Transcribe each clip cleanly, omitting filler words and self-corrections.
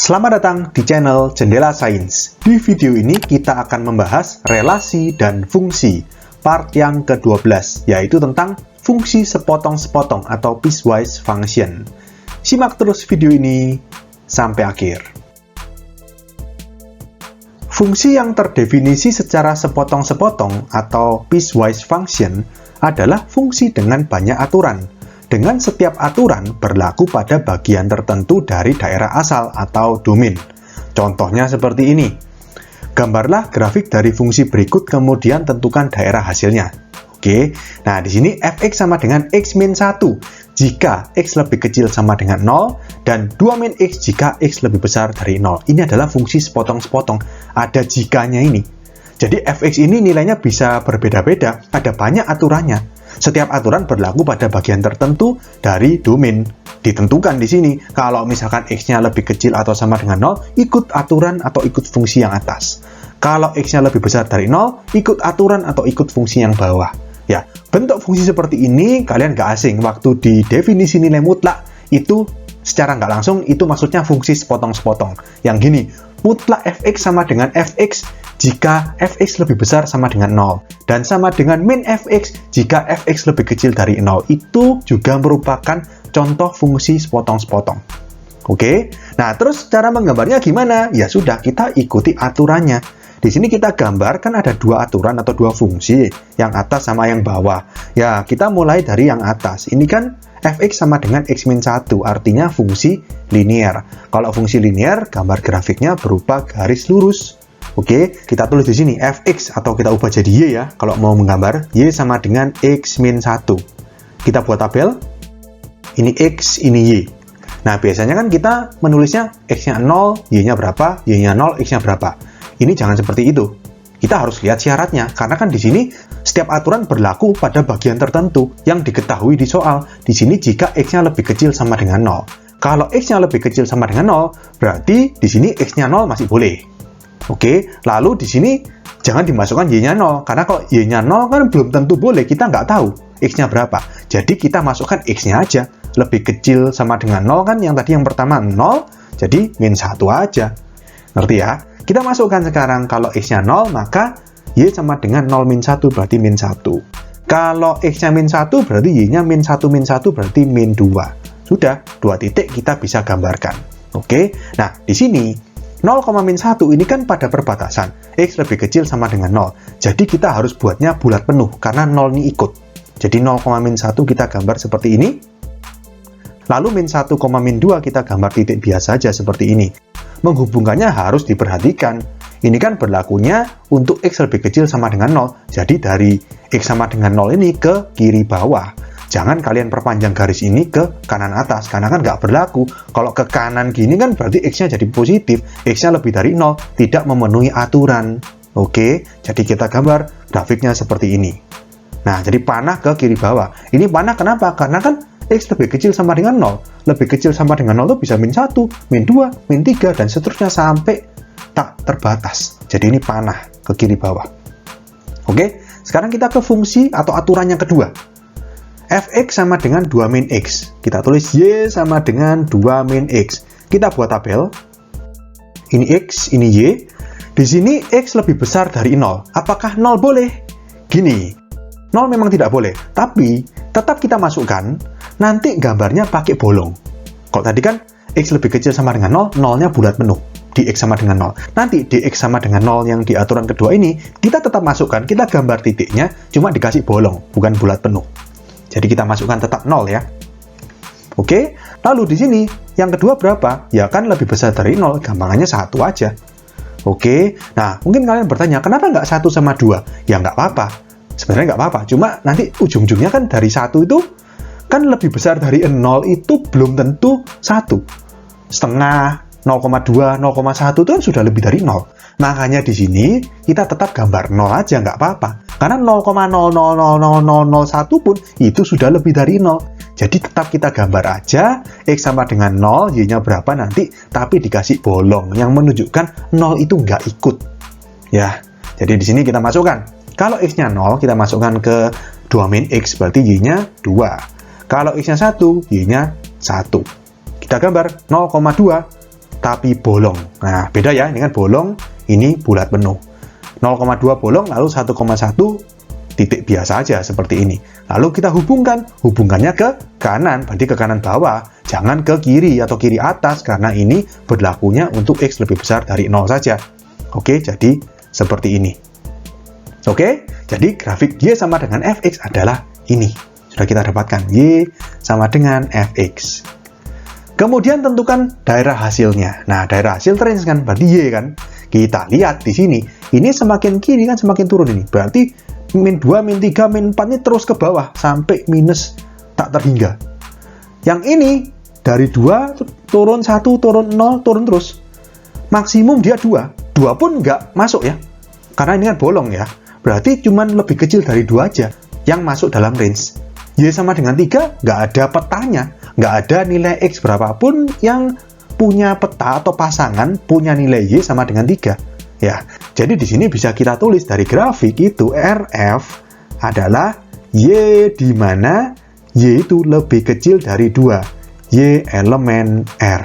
Selamat datang di channel Jendela Sains. Di video ini kita akan membahas relasi dan fungsi, part yang ke-12, yaitu tentang fungsi sepotong-sepotong atau piecewise function. Simak terus video ini sampai akhir. Fungsi yang terdefinisi secara sepotong-sepotong atau piecewise function adalah fungsi dengan banyak aturan, dengan setiap aturan berlaku pada bagian tertentu dari daerah asal atau domain. Contohnya seperti ini. Gambarlah grafik dari fungsi berikut kemudian tentukan daerah hasilnya. Oke, nah di sini fx sama dengan x min 1 jika x lebih kecil sama dengan 0 dan 2 min x jika x lebih besar dari 0. Ini adalah fungsi sepotong-sepotong, ada jikanya ini. Jadi fx ini nilainya bisa berbeda-beda, ada banyak aturannya. Setiap aturan berlaku pada bagian tertentu dari domain. Ditentukan di sini, kalau misalkan x-nya lebih kecil atau sama dengan 0, ikut aturan atau ikut fungsi yang atas. Kalau x-nya lebih besar dari 0, ikut aturan atau ikut fungsi yang bawah. Ya, bentuk fungsi seperti ini kalian nggak asing. Waktu di definisi nilai mutlak, itu secara nggak langsung, itu maksudnya fungsi sepotong-sepotong. Yang gini, mutlak fx sama dengan fx jika fx lebih besar sama dengan 0 dan sama dengan min fx jika fx lebih kecil dari 0. Itu juga merupakan contoh fungsi sepotong-sepotong. Oke, nah terus cara menggambarnya gimana? Ya sudah, kita ikuti aturannya. Di sini kita gambarkan ada dua aturan atau dua fungsi, yang atas sama yang bawah. Ya, kita mulai dari yang atas. Ini kan fx sama dengan x min 1, artinya fungsi linear. Kalau fungsi linear, gambar grafiknya berupa garis lurus. Oke, kita tulis di sini fx atau kita ubah jadi y ya, kalau mau menggambar y sama dengan x min 1. Kita buat tabel. Ini x, ini y. Nah, biasanya kan kita menulisnya x-nya 0, y-nya berapa, y-nya 0, x-nya berapa. Ini jangan seperti itu. Kita harus lihat syaratnya, karena kan di sini setiap aturan berlaku pada bagian tertentu yang diketahui di soal. Di sini jika x-nya lebih kecil sama dengan 0. Kalau x-nya lebih kecil sama dengan 0, berarti di sini x-nya 0 masih boleh. Oke, lalu di sini jangan dimasukkan y-nya 0, karena kalau y-nya 0 kan belum tentu boleh, kita nggak tahu x-nya berapa. Jadi kita masukkan x-nya aja, lebih kecil sama dengan 0 kan, yang tadi yang pertama 0, jadi min 1 aja. Ngerti ya? Kita masukkan sekarang, kalau x-nya 0, maka y sama dengan 0 min 1, berarti min 1. Kalau x-nya min 1, berarti y-nya min 1 berarti min 2. Sudah, 2 titik kita bisa gambarkan. Oke, nah di sini 0, min 1 ini kan pada perbatasan. X lebih kecil sama dengan 0. Jadi kita harus buatnya bulat penuh, karena 0 ini ikut. Jadi 0, min 1 kita gambar seperti ini. Lalu min 1, min 2 kita gambar titik biasa saja seperti ini. Menghubungkannya harus diperhatikan. Ini kan berlakunya untuk x lebih kecil sama dengan 0. Jadi dari x sama dengan 0 ini ke kiri bawah. Jangan kalian perpanjang garis ini ke kanan atas, karena kan nggak berlaku. Kalau ke kanan gini kan berarti x-nya jadi positif, x-nya lebih dari 0, tidak memenuhi aturan. Oke, jadi kita gambar grafiknya seperti ini. Nah, jadi panah ke kiri bawah. Ini panah kenapa? Karena kan x lebih kecil sama dengan 0. Lebih kecil sama dengan 0 itu bisa min 1, min 2, min 3, dan seterusnya sampai tak terbatas. Jadi ini panah ke kiri bawah. Oke, sekarang kita ke fungsi atau aturan yang kedua. Fx sama dengan 2 min x. Kita tulis y sama dengan 2 min x. Kita buat tabel. Ini x, ini y. Di sini x lebih besar dari 0. Apakah 0 boleh? Gini, 0 memang tidak boleh. Tapi, tetap kita masukkan, nanti gambarnya pakai bolong. Kalau tadi kan x lebih kecil sama dengan 0, 0-nya bulat penuh. Dx sama dengan 0. Nanti dx sama dengan 0 yang di aturan kedua ini, kita tetap masukkan, kita gambar titiknya, cuma dikasih bolong, bukan bulat penuh. Jadi kita masukkan tetap 0 ya. Oke, lalu di sini yang kedua berapa? Ya kan lebih besar dari 0, gampangannya 1 aja. Oke, nah mungkin kalian bertanya, kenapa nggak 1 sama 2? Ya nggak apa-apa, sebenarnya nggak apa-apa. Cuma nanti ujung-ujungnya kan dari 1 itu, kan lebih besar dari 0 itu belum tentu 1. Setengah, 0,2, 0,1 itu kan sudah lebih dari 0. Makanya di sini kita tetap gambar 0 aja, nggak apa-apa. Karena 0,000001 pun itu sudah lebih dari 0. Jadi tetap kita gambar aja x sama dengan 0, y-nya berapa nanti, tapi dikasih bolong yang menunjukkan 0 itu nggak ikut. Ya, jadi di sini kita masukkan. Kalau x-nya 0, kita masukkan ke 2 min x, berarti y-nya 2. Kalau x-nya 1, y-nya 1. Kita gambar 0,2 tapi bolong. Nah, beda ya, ini kan bolong, ini bulat penuh. 0,2 bolong, lalu 1,1 titik biasa aja seperti ini. Lalu kita hubungkannya ke kanan, berarti ke kanan bawah, jangan ke kiri atau kiri atas, karena ini berlakunya untuk X lebih besar dari 0 saja. Oke, jadi seperti ini. Oke, jadi grafik Y sama dengan Fx adalah ini. Sudah kita dapatkan, Y sama dengan Fx. Kemudian tentukan daerah hasilnya. Nah, daerah hasil range kan, berarti Y kan. Kita lihat di sini, ini semakin kiri kan semakin turun ini. Berarti min 2, min 3, min 4 ini terus ke bawah, sampai minus tak terhingga. Yang ini, dari 2, turun 1, turun 0, turun terus. Maksimum dia 2. 2 pun nggak masuk ya. Karena ini kan bolong ya. Berarti cuma lebih kecil dari 2 aja yang masuk dalam range. Y sama dengan 3, nggak ada petanya. Nggak ada nilai X berapapun yang punya peta atau pasangan punya nilai Y sama dengan 3. Ya, jadi di sini bisa kita tulis dari grafik itu RF adalah Y di mana Y itu lebih kecil dari 2. Y elemen R.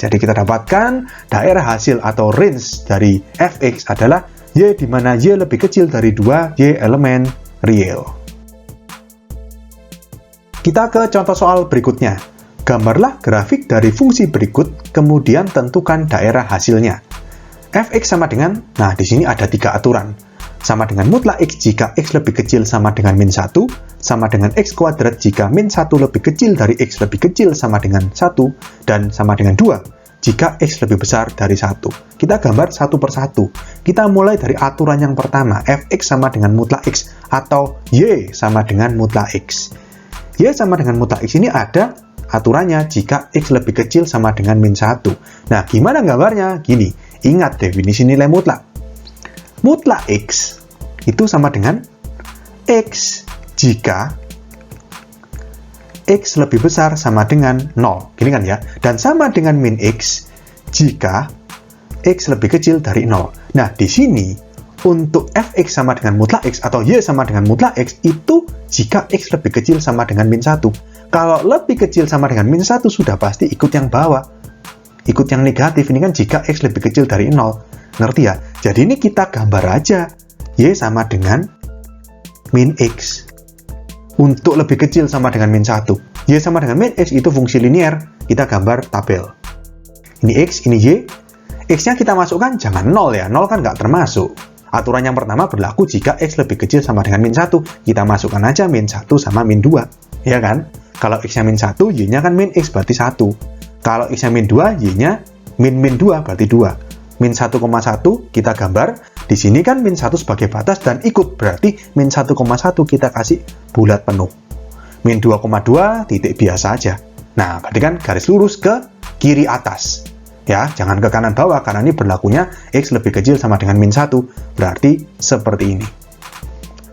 Jadi kita dapatkan daerah hasil atau range dari Fx adalah Y di mana Y lebih kecil dari 2, Y elemen real. Kita ke contoh soal berikutnya. Gambarlah grafik dari fungsi berikut, kemudian tentukan daerah hasilnya. Fx sama dengan, nah di sini ada 3 aturan. Sama dengan mutlak X jika X lebih kecil sama dengan min 1, sama dengan X kuadrat jika min 1 lebih kecil dari X lebih kecil sama dengan 1, dan sama dengan 2 jika X lebih besar dari 1. Kita gambar satu persatu. Kita mulai dari aturan yang pertama, Fx sama dengan mutlak X, atau Y sama dengan mutlak X. Y sama dengan mutlak X ini ada aturannya jika X lebih kecil sama dengan min 1. Nah, gimana gambarnya? Gini, ingat definisi nilai mutlak. Mutlak X itu sama dengan X jika X lebih besar sama dengan 0. Gini kan ya? Dan sama dengan min X jika X lebih kecil dari 0. Nah, di sini untuk Fx sama dengan mutlak X atau Y sama dengan mutlak X itu jika X lebih kecil sama dengan min 1. Kalau lebih kecil sama dengan min 1 sudah pasti ikut yang bawah. Ikut yang negatif ini kan jika X lebih kecil dari 0. Ngerti ya? Jadi ini kita gambar aja. Y sama dengan min X. Untuk lebih kecil sama dengan min 1. Y sama dengan min X itu fungsi linear. Kita gambar tabel. Ini X, ini Y. X-nya kita masukkan jangan 0 ya. 0 kan nggak termasuk. Aturan yang pertama berlaku jika X lebih kecil sama dengan min 1. Kita masukkan aja min 1 sama min 2. Ya kan? Kalau X-nya min 1, Y-nya kan min X berarti 1. Kalau X-nya min 2, Y-nya min 2 berarti 2. Min 1,1 kita gambar. Di sini kan min 1 sebagai batas dan ikut. Berarti min 1,1 kita kasih bulat penuh. Min 2,2 titik biasa aja. Nah, berarti kan garis lurus ke kiri atas. Ya, jangan ke kanan bawah karena ini berlakunya X lebih kecil sama dengan min 1. Berarti seperti ini.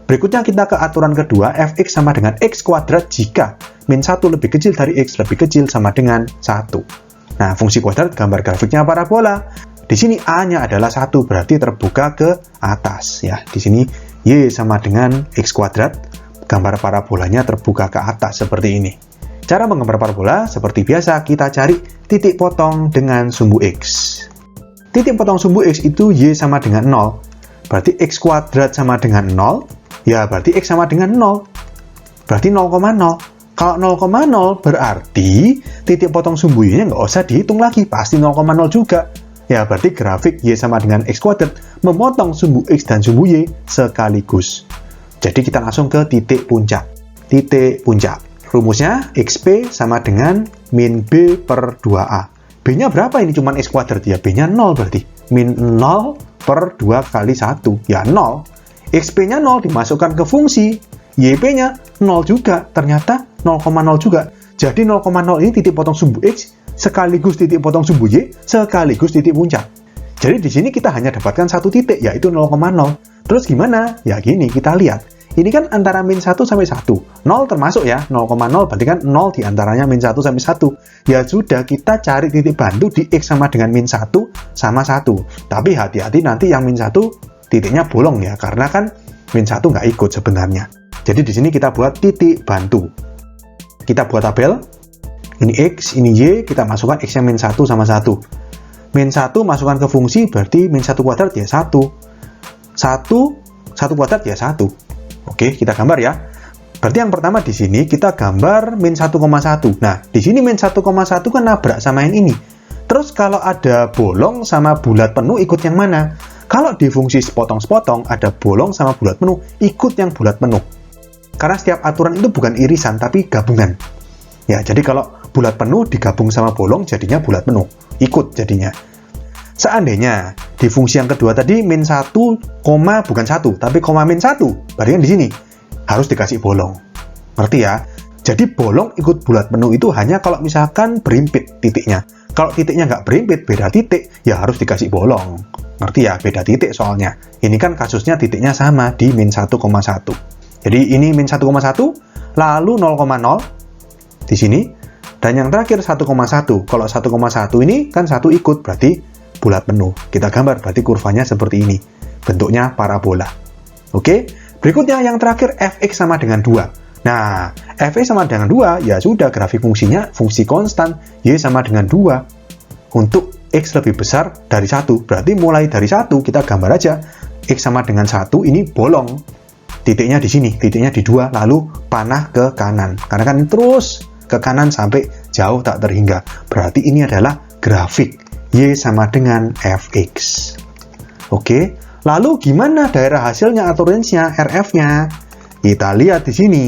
Berikutnya kita ke aturan kedua, Fx sama dengan X kuadrat jika min 1 lebih kecil dari X lebih kecil sama dengan 1. Nah, fungsi kuadrat gambar grafiknya parabola. Di sini A-nya adalah 1, berarti terbuka ke atas. Ya, di sini Y sama dengan X kuadrat, gambar parabolanya terbuka ke atas seperti ini. Cara menggambar parabola seperti biasa, kita cari titik potong dengan sumbu X. Titik potong sumbu X itu Y sama dengan 0. Berarti X kuadrat sama dengan 0. Ya, berarti X sama dengan 0. Berarti 0,0. Kalau 0,0 berarti titik potong sumbu Y-nya nggak usah dihitung lagi. Pasti 0,0 juga. Ya, berarti grafik Y sama dengan X kuadrat memotong sumbu X dan sumbu Y sekaligus. Jadi kita langsung ke titik puncak. Titik puncak. Rumusnya XP sama dengan min B per 2A. B-nya berapa ini? Cuman X kuadrat ya. B-nya 0 berarti. Min 0 per 2 kali 1. Ya 0. XP-nya 0 dimasukkan ke fungsi. YP-nya 0 juga. Ternyata 0,0 juga. Jadi 0,0 ini titik potong sumbu X sekaligus titik potong sumbu Y sekaligus titik puncak. Jadi di sini kita hanya dapatkan satu titik, yaitu 0,0. Terus gimana? Ya gini, kita lihat. Ini kan antara min 1 sampai 1. 0 termasuk ya, 0,0 berarti kan 0 diantaranya min 1 sampai 1. Ya sudah, kita cari titik bantu di X sama dengan min 1 sama 1. Tapi hati-hati nanti yang min 1 titiknya bolong ya, karena kan min 1 nggak ikut sebenarnya. Jadi di sini kita buat titik bantu. Kita buat tabel. Ini X, ini Y, kita masukkan X yang min 1 sama 1. min 1 masukkan ke fungsi, berarti min 1 kuadrat ya 1. 1 kuadrat ya 1. Oke, kita gambar ya. Berarti yang pertama di sini kita gambar min 1,1. Nah, di sini min 1,1 kan nabrak sama yang ini. Terus kalau ada bolong sama bulat penuh, ikut yang mana? Kalau di fungsi sepotong-sepotong, ada bolong sama bulat penuh, ikut yang bulat penuh. Karena setiap aturan itu bukan irisan, tapi gabungan. Ya, jadi kalau bulat penuh digabung sama bolong, jadinya bulat penuh. Ikut jadinya. Seandainya di fungsi yang kedua tadi, min 1, bukan 1, tapi koma min 1, berarti kan di sini harus dikasih bolong. Ngerti ya? Jadi bolong ikut bulat penuh itu hanya kalau misalkan berimpit titiknya. Kalau titiknya nggak berimpit, beda titik, ya harus dikasih bolong. Ngerti ya? Beda titik soalnya. Ini kan kasusnya titiknya sama di min 1,1. Jadi ini min 1,1, lalu 0,0 di sini, dan yang terakhir 1,1. Kalau 1,1 ini kan 1 ikut, berarti bulat penuh. Kita gambar, berarti kurvanya seperti ini. Bentuknya parabola. Oke? Berikutnya yang terakhir, fx sama dengan 2. Nah, fx sama dengan 2, ya sudah grafik fungsinya, fungsi konstan, y sama dengan 2. Untuk x lebih besar dari 1, berarti mulai dari 1, kita gambar aja. X sama dengan 1, ini bolong. Titiknya di sini, titiknya di 2, lalu panah ke kanan. Karena kan terus ke kanan sampai jauh tak terhingga. Berarti ini adalah grafik y sama dengan fx. Oke, lalu gimana daerah hasilnya atau range-nya, RF-nya? Kita lihat di sini,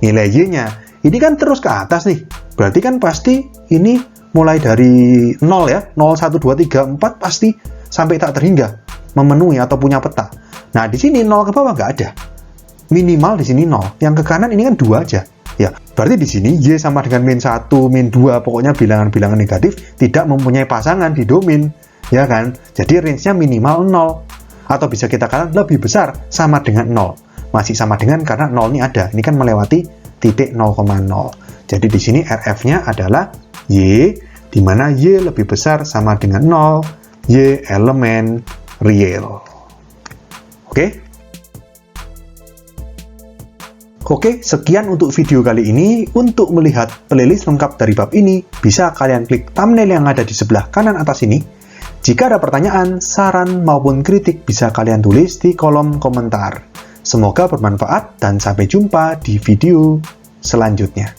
nilai y-nya. Ini kan terus ke atas nih. Berarti kan pasti ini mulai dari 0 ya, 0, 1, 2, 3, 4 pasti sampai tak terhingga, memenuhi atau punya peta. Nah, di sini 0 ke bawah nggak ada. Minimal di sini 0. Yang ke kanan ini kan 2 aja. Ya, berarti di sini y sama dengan min 1, min 2, pokoknya bilangan-bilangan negatif tidak mempunyai pasangan di domain, ya kan? Jadi range-nya minimal 0. Atau bisa kita katakan lebih besar sama dengan 0. Masih sama dengan karena 0 ini ada. Ini kan melewati titik 0,0. Jadi di sini RF-nya adalah y, di mana y lebih besar sama dengan 0, y elemen real. Oke? Oke, sekian untuk video kali ini. Untuk melihat playlist lengkap dari bab ini, bisa kalian klik thumbnail yang ada di sebelah kanan atas ini. Jika ada pertanyaan, saran, maupun kritik, bisa kalian tulis di kolom komentar. Semoga bermanfaat dan sampai jumpa di video selanjutnya.